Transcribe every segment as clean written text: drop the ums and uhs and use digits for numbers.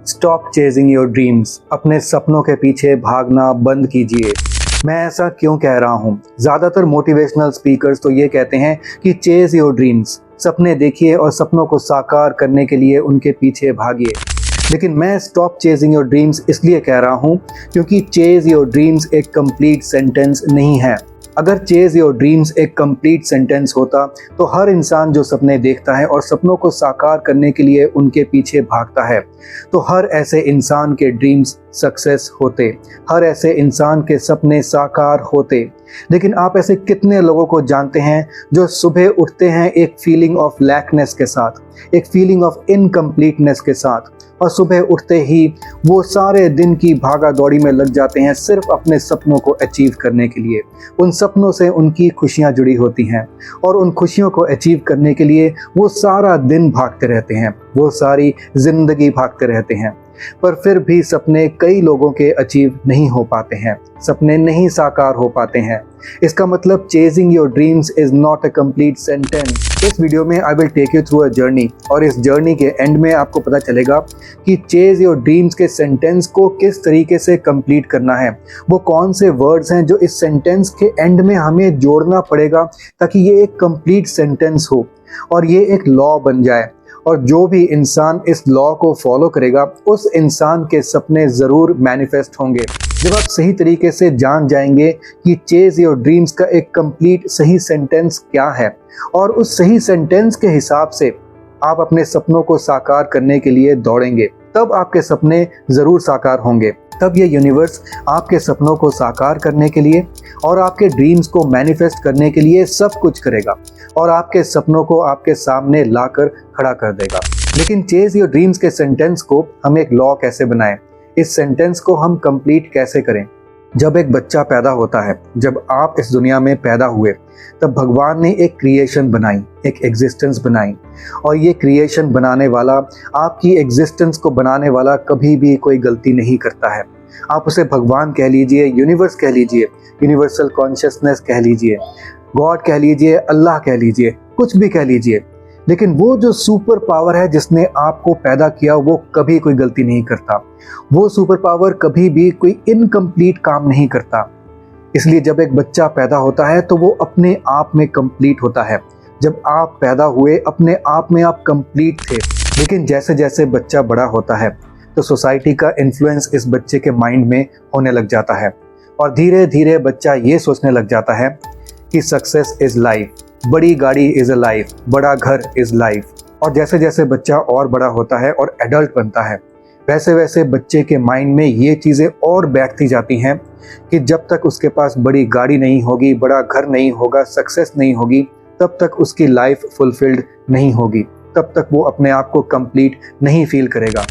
Stop chasing your dreams. अपने सपनों के पीछे भागना बंद कीजिए। मैं ऐसा क्यों कह रहा हूँ? ज़्यादातर मोटिवेशनल स्पीकर्स तो ये कहते हैं कि चेज योर ड्रीम्स, सपने देखिए और सपनों को साकार करने के लिए उनके पीछे भागिए। लेकिन मैं स्टॉप चेजिंग योर ड्रीम्स इसलिए कह रहा हूँ क्योंकि चेज योर ड्रीम्स एक कंप्लीट सेंटेंस नहीं है। अगर चेज योर ड्रीम्स एक कंप्लीट सेंटेंस होता तो हर इंसान जो सपने देखता है और सपनों को साकार करने के लिए उनके पीछे भागता है, तो हर ऐसे इंसान के ड्रीम्स सक्सेस होते, हर ऐसे इंसान के सपने साकार होते। लेकिन आप ऐसे कितने लोगों को जानते हैं जो सुबह उठते हैं एक फीलिंग ऑफ लैकनेस के साथ, एक फीलिंग ऑफ इनकम्प्लीटनेस के साथ, और सुबह उठते ही वो सारे दिन की भागा दौड़ी में लग जाते हैं सिर्फ अपने सपनों को अचीव करने के लिए। उन सपनों से उनकी खुशियाँ जुड़ी होती हैं और उन खुशियों को अचीव करने के लिए वो सारा दिन भागते रहते हैं, वो सारी ज़िंदगी भागते रहते हैं। पर फिर भी सपने कई लोगों के अचीव नहीं हो पाते हैं, सपने नहीं साकार हो पाते हैं। इसका मतलब chasing your dreams is not a complete sentence. इस वीडियो में I will take you through a journey, और इस जर्नी के एंड में आपको पता चलेगा कि चेज योर ड्रीम्स के सेंटेंस को किस तरीके से कंप्लीट करना है। वो कौन से वर्ड्स हैं जो इस सेंटेंस के एंड में हमें जोड़ना पड़ेगा ताकि ये एक कंप्लीट सेंटेंस हो और ये एक लॉ बन जाए। और जो भी इंसान इस लॉ को फॉलो करेगा उस इंसान के सपने ज़रूर मैनिफेस्ट होंगे। जब आप सही तरीके से जान जाएंगे कि चेज योर ड्रीम्स का एक कंप्लीट सही सेंटेंस क्या है और उस सही सेंटेंस के हिसाब से आप अपने सपनों को साकार करने के लिए दौड़ेंगे, तब आपके सपने ज़रूर साकार होंगे। तब ये यूनिवर्स आपके सपनों को साकार करने के लिए और आपके ड्रीम्स को मैनिफेस्ट करने के लिए सब कुछ करेगा और आपके सपनों को आपके सामने लाकर खड़ा कर देगा। लेकिन चेज योर ड्रीम्स के सेंटेंस को हम एक लॉ कैसे बनाएं? इस सेंटेंस को हम कंप्लीट कैसे करें? जब एक बच्चा पैदा होता है, जब आप इस दुनिया में पैदा हुए, तब भगवान ने एक क्रिएशन बनाई, एक एग्जिस्टेंस बनाई, और ये क्रिएशन बनाने वाला, आपकी एग्जिस्टेंस को बनाने वाला कभी भी कोई गलती नहीं करता है। आप उसे भगवान कह लीजिए, यूनिवर्स कह लीजिए, यूनिवर्सल कॉन्शियसनेस कह लीजिए, गॉड कह लीजिए, अल्लाह कह लीजिए, कुछ भी कह लीजिए। लेकिन वो जो सुपर पावर है जिसने आपको पैदा किया, वो कभी कोई गलती नहीं करता। वो सुपर पावर कभी भी कोई इनकम्प्लीट काम नहीं करता। इसलिए जब एक बच्चा पैदा होता है तो वो अपने आप में कंप्लीट होता है। जब आप पैदा हुए अपने आप में आप कंप्लीट थे। लेकिन जैसे जैसे बच्चा बड़ा होता है तो सोसाइटी का इन्फ्लुएंस इस बच्चे के माइंड में होने लग जाता है और धीरे धीरे बच्चा ये सोचने लग जाता है कि सक्सेस इज़ लाइफ, बड़ी गाड़ी इज़ अ लाइफ, बड़ा घर इज़ लाइफ। और जैसे जैसे बच्चा और बड़ा होता है और एडल्ट बनता है, वैसे वैसे बच्चे के माइंड में ये चीज़ें और बैठती जाती हैं कि जब तक उसके पास बड़ी गाड़ी नहीं होगी, बड़ा घर नहीं होगा, सक्सेस नहीं होगी, तब तक उसकी लाइफ फुलफिल्ड नहीं होगी, तब तक वो अपने आप को कंप्लीट नहीं फील करेगा।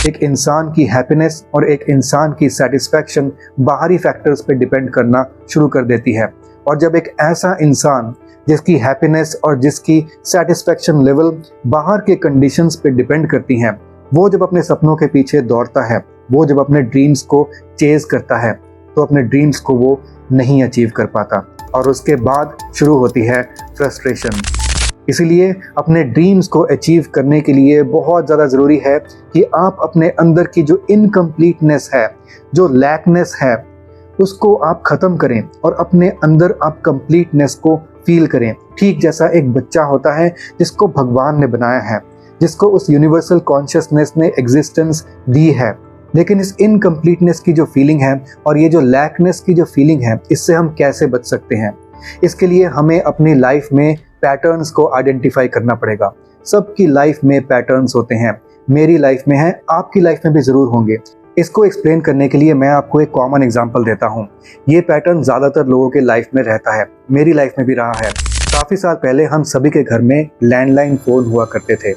एक इंसान की हैप्पीनेस और एक इंसान की सेटिस्फैक्शन बाहरी फैक्टर्स पे डिपेंड करना शुरू कर देती है। और जब एक ऐसा इंसान जिसकी हैप्पीनेस और जिसकी सेटिस्फैक्शन लेवल बाहर के कंडीशंस पे डिपेंड करती हैं, वो जब अपने सपनों के पीछे दौड़ता है, वो जब अपने ड्रीम्स को चेज करता है, तो अपने ड्रीम्स को वो नहीं अचीव कर पाता और उसके बाद शुरू होती है फ्रस्ट्रेशन। इसीलिए अपने ड्रीम्स को अचीव करने के लिए बहुत ज़्यादा ज़रूरी है कि आप अपने अंदर की जो इनकम्प्लीटनेस है, जो लैकनेस है, उसको आप ख़त्म करें और अपने अंदर आप कंप्लीटनेस को फील करें। ठीक जैसा एक बच्चा होता है जिसको भगवान ने बनाया है, जिसको उस यूनिवर्सल कॉन्शियसनेस ने एग्जिस्टेंस दी है। लेकिन इस इनकम्प्लीटनेस की जो फीलिंग है और ये जो लैकनेस की जो फीलिंग है, इससे हम कैसे बच सकते हैं? इसके लिए हमें अपनी लाइफ में पैटर्न्स को आइडेंटिफाई करना पड़ेगा। सबकी लाइफ में पैटर्न्स होते हैं, मेरी लाइफ में है, आपकी लाइफ में भी ज़रूर होंगे। इसको एक्सप्लेन करने के लिए मैं आपको एक कॉमन एग्जांपल देता हूँ। ये पैटर्न ज़्यादातर लोगों के लाइफ में रहता है, मेरी लाइफ में भी रहा है। काफ़ी साल पहले हम सभी के घर में लैंडलाइन फ़ोन हुआ करते थे।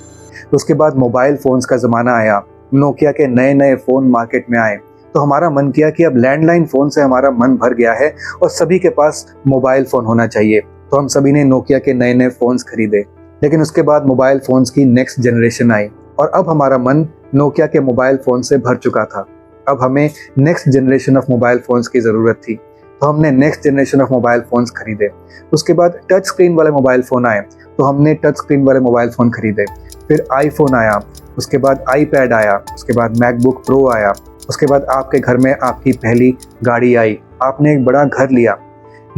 उसके बाद मोबाइल फ़ोन्स का ज़माना आया, नोकिया के नए नए फ़ोन मार्केट में आए, तो हमारा मन किया कि अब लैंडलाइन फ़ोन से हमारा मन भर गया है और सभी के पास मोबाइल फ़ोन होना चाहिए। तो हम सभी ने नोकिया के नए नए फ़ोन्स खरीदे। लेकिन उसके बाद मोबाइल फ़ोन्स की नेक्स्ट जनरेशन आई और अब हमारा मन नोकिया के मोबाइल फ़ोन से भर चुका था। अब हमें next generation of mobile phones की ज़रूरत थी। तो हमने next generation of mobile phones खरीदे। उसके बाद टच स्क्रीन वाले मोबाइल फ़ोन आए तो हमने टच स्क्रीन वाले मोबाइल फ़ोन खरीदे। फिर आईफोन आया, उसके बाद आईपैड आया, उसके बाद मैकबुक प्रो आया, उसके बाद आपके घर में आपकी पहली गाड़ी आई, आपने एक बड़ा घर लिया।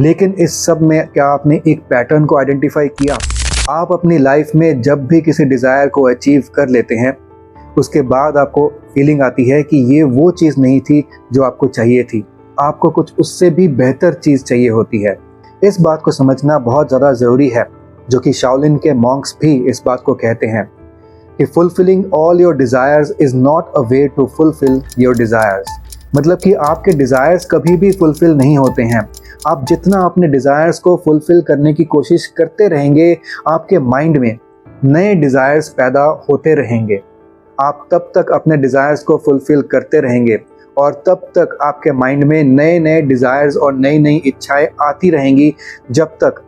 लेकिन इस सब में क्या आपने एक पैटर्न को आइडेंटिफाई किया? आप अपनी लाइफ में जब भी किसी डिज़ायर को अचीव कर लेते हैं, उसके बाद आपको फीलिंग आती है कि ये वो चीज़ नहीं थी जो आपको चाहिए थी, आपको कुछ उससे भी बेहतर चीज़ चाहिए होती है। इस बात को समझना बहुत ज़्यादा ज़रूरी है, जो कि शाओलिन के मॉन्क्स भी इस बात को कहते हैं कि fulfilling all your desires is not a way to fulfil your desires. मतलब कि आपके डिज़ायर्स कभी भी फुलफिल नहीं होते हैं। आप जितना अपने डिज़ायर्स को फुलफिल करने की कोशिश करते रहेंगे, आपके माइंड में नए डिज़ायर्स पैदा होते रहेंगे। आप तब तक अपने डिज़ायर्स को फुलफिल करते रहेंगे और तब तक आपके माइंड में नए नए डिज़ायर्स और नई नई इच्छाएं आती रहेंगी, जब तक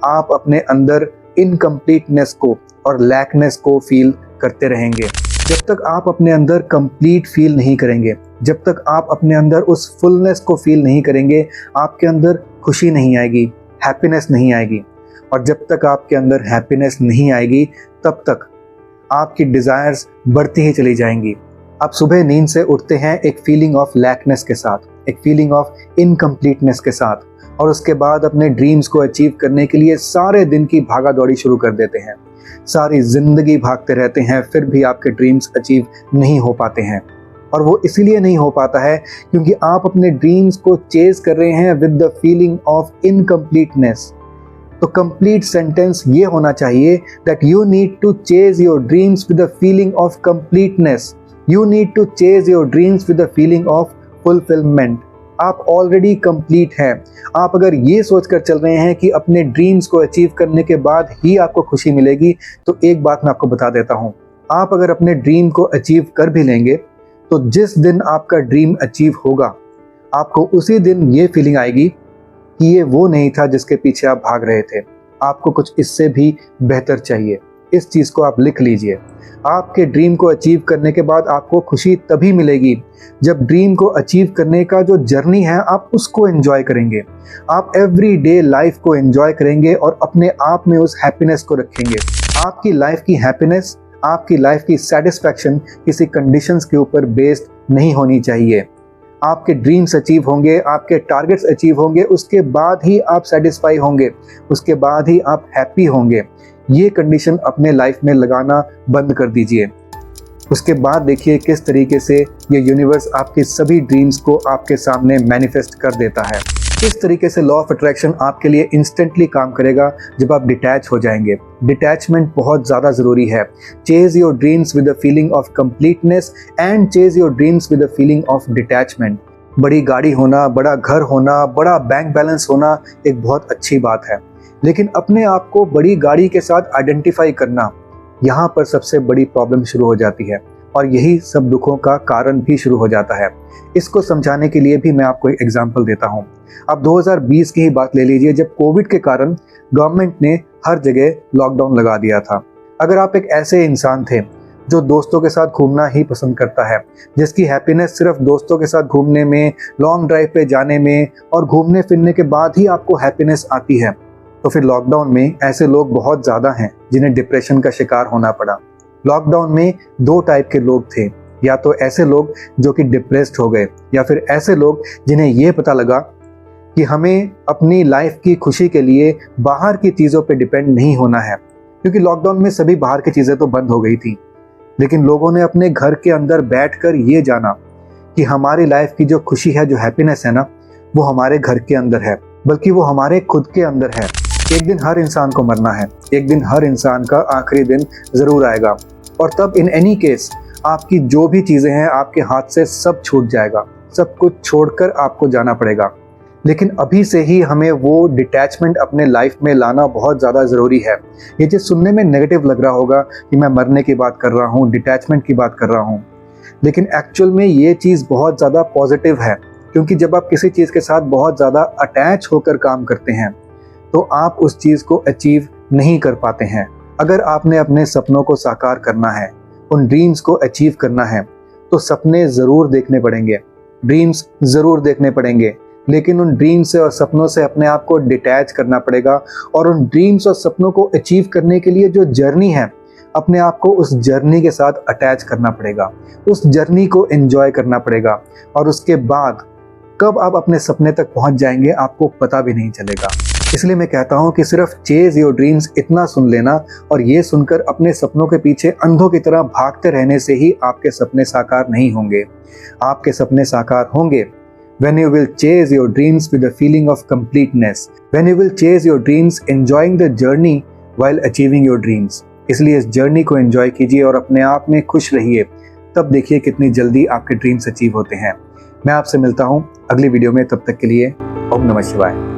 आप अपने अंदर इनकम्प्लीटनेस को और लैकनेस को फील करते रहेंगे। जब तक आप अपने अंदर कंप्लीट फील नहीं करेंगे, जब तक आप अपने अंदर उस फुलनेस को फील नहीं करेंगे, आपके अंदर खुशी नहीं आएगी, हैप्पीनेस नहीं आएगी। और जब तक आपके अंदर हैप्पीनेस नहीं आएगी, तब तक आपकी डिज़ायर्स बढ़ती ही चली जाएंगी। आप सुबह नींद से उठते हैं एक फीलिंग ऑफ लैकनेस के साथ, एक फीलिंग ऑफ इनकम्प्लीटनेस के साथ, और उसके बाद अपने ड्रीम्स को अचीव करने के लिए सारे दिन की भागा दौड़ी शुरू कर देते हैं। सारी ज़िंदगी भागते रहते हैं, फिर भी आपके ड्रीम्स अचीव नहीं हो पाते हैं। और वो इसलिए नहीं हो पाता है क्योंकि आप अपने ड्रीम्स को चेज कर रहे हैं with the feeling of incompleteness. तो कंप्लीट सेंटेंस ये होना चाहिए that you need to chase your dreams with the feeling of completeness. You need to chase your dreams with the feeling of fulfilment. आप already complete हैं। आप अगर ये सोचकर चल रहे हैं कि अपने ड्रीम्स को अचीव करने के बाद ही आपको खुशी मिलेगी, तो एक बात मैं आपको बता देता हूँ, आप अगर अपने ड्रीम को अचीव कर भी लेंगे, तो जिस दिन आपका ड्रीम अचीव होगा, आपको उसी दिन ये फीलिंग आएगी कि ये वो नहीं था जिसके पीछे आप भाग रहे थे, आपको कुछ इससे भी बेहतर चाहिए। इस चीज़ को आप लिख लीजिए। आपके ड्रीम को अचीव करने के बाद आपको खुशी तभी मिलेगी जब ड्रीम को अचीव करने का जो जर्नी है आप उसको एंजॉय करेंगे। आप एवरी डे लाइफ को एंजॉय करेंगे और अपने आप में उस हैप्पीनेस को रखेंगे। आपकी लाइफ की हैप्पीनेस, आपकी लाइफ की सेटिस्फैक्शन किसी कंडीशंस के ऊपर बेस्ड नहीं होनी चाहिए। आपके ड्रीम्स अचीव होंगे, आपके टारगेट्स अचीव होंगे, उसके बाद ही आप सेटिस्फाई होंगे, उसके बाद ही आप हैप्पी होंगे। ये कंडीशन अपने लाइफ में लगाना बंद कर दीजिए। उसके बाद देखिए किस तरीके से ये यूनिवर्स आपके सभी ड्रीम्स को आपके सामने मैनिफेस्ट कर देता है। किस तरीके से लॉ ऑफ अट्रैक्शन आपके लिए इंस्टेंटली काम करेगा जब आप डिटैच हो जाएंगे। डिटैचमेंट बहुत ज़्यादा ज़रूरी है। Chase your dreams with the feeling of completeness and chase your dreams with the feeling of detachment. बड़ी गाड़ी होना, बड़ा घर होना, बड़ा बैंक बैलेंस होना एक बहुत अच्छी बात है, लेकिन अपने आप को बड़ी गाड़ी के साथ आइडेंटिफाई करना, यहाँ पर सबसे बड़ी प्रॉब्लम शुरू हो जाती है और यही सब दुखों का कारण भी शुरू हो जाता है। इसको समझाने के लिए भी मैं आपको एक एग्जांपल देता हूँ। अब 2020 की ही बात ले लीजिए, जब कोविड के कारण गवर्नमेंट ने हर जगह लॉकडाउन लगा दिया था। अगर आप एक ऐसे इंसान थे जो दोस्तों के साथ घूमना ही पसंद करता है, जिसकी हैप्पीनेस सिर्फ दोस्तों के साथ घूमने में, लॉन्ग ड्राइव पे जाने में और घूमने फिरने के बाद ही आपको हैप्पीनेस आती है, तो फिर लॉकडाउन में ऐसे लोग बहुत ज़्यादा हैं जिन्हें डिप्रेशन का शिकार होना पड़ा। लॉकडाउन में दो टाइप के लोग थे, या तो ऐसे लोग जो कि डिप्रेस्ड हो गए, या फिर ऐसे लोग जिन्हें ये पता लगा कि हमें अपनी लाइफ की खुशी के लिए बाहर की चीज़ों पे डिपेंड नहीं होना है। क्योंकि लॉकडाउन में सभी बाहर की चीज़ें तो बंद हो गई थी, लेकिन लोगों ने अपने घर के अंदर बैठकर ये जाना कि हमारी लाइफ की जो खुशी है, जो हैप्पीनेस है ना, वो हमारे घर के अंदर है, बल्कि वो हमारे खुद के अंदर है। एक दिन हर इंसान को मरना है, एक दिन हर इंसान का आखिरी दिन ज़रूर आएगा, और तब इन एनी केस आपकी जो भी चीज़ें हैं आपके हाथ से सब छूट जाएगा, सब कुछ छोड़कर आपको जाना पड़ेगा। लेकिन अभी से ही हमें वो डिटैचमेंट अपने लाइफ में लाना बहुत ज़्यादा ज़रूरी है। ये चीज़ सुनने में नेगेटिव लग रहा होगा कि मैं मरने की बात कर रहा हूँ, डिटैचमेंट की बात कर रहा हूँ, लेकिन एक्चुअल में ये चीज़ बहुत ज़्यादा पॉजिटिव है। क्योंकि जब आप किसी चीज़ के साथ बहुत ज़्यादा अटैच होकर काम करते हैं तो आप उस चीज़ को अचीव नहीं कर पाते हैं। अगर आपने अपने सपनों को साकार करना है, उन ड्रीम्स को अचीव करना है, तो सपने ज़रूर देखने पड़ेंगे, ड्रीम्स ज़रूर देखने पड़ेंगे, लेकिन उन ड्रीम्स से और सपनों से अपने आप को डिटैच करना पड़ेगा और उन ड्रीम्स और सपनों को अचीव करने के लिए जो जर्नी है, अपने आप को उस जर्नी के साथ अटैच करना पड़ेगा, उस जर्नी को एंजॉय करना पड़ेगा और उसके बाद कब आप अपने सपने तक पहुंच जाएंगे आपको पता भी नहीं चलेगा। इसलिए मैं कहता हूं कि सिर्फ चेज योर ड्रीम्स इतना सुन लेना और ये सुनकर अपने सपनों के पीछे अंधों की तरह भागते रहने से ही आपके सपने साकार नहीं होंगे। आपके सपने साकार होंगे when you will chase your dreams with a feeling of completeness, when you will chase your dreams enjoying the journey while achieving your dreams। इसलिए इस जर्नी को एंजॉय कीजिए और अपने आप में खुश रहिए, तब देखिए कितनी जल्दी आपके ड्रीम्स अचीव होते हैं। मैं आपसे मिलता हूं अगली वीडियो में, तब तक के लिए ओम नमः शिवाय।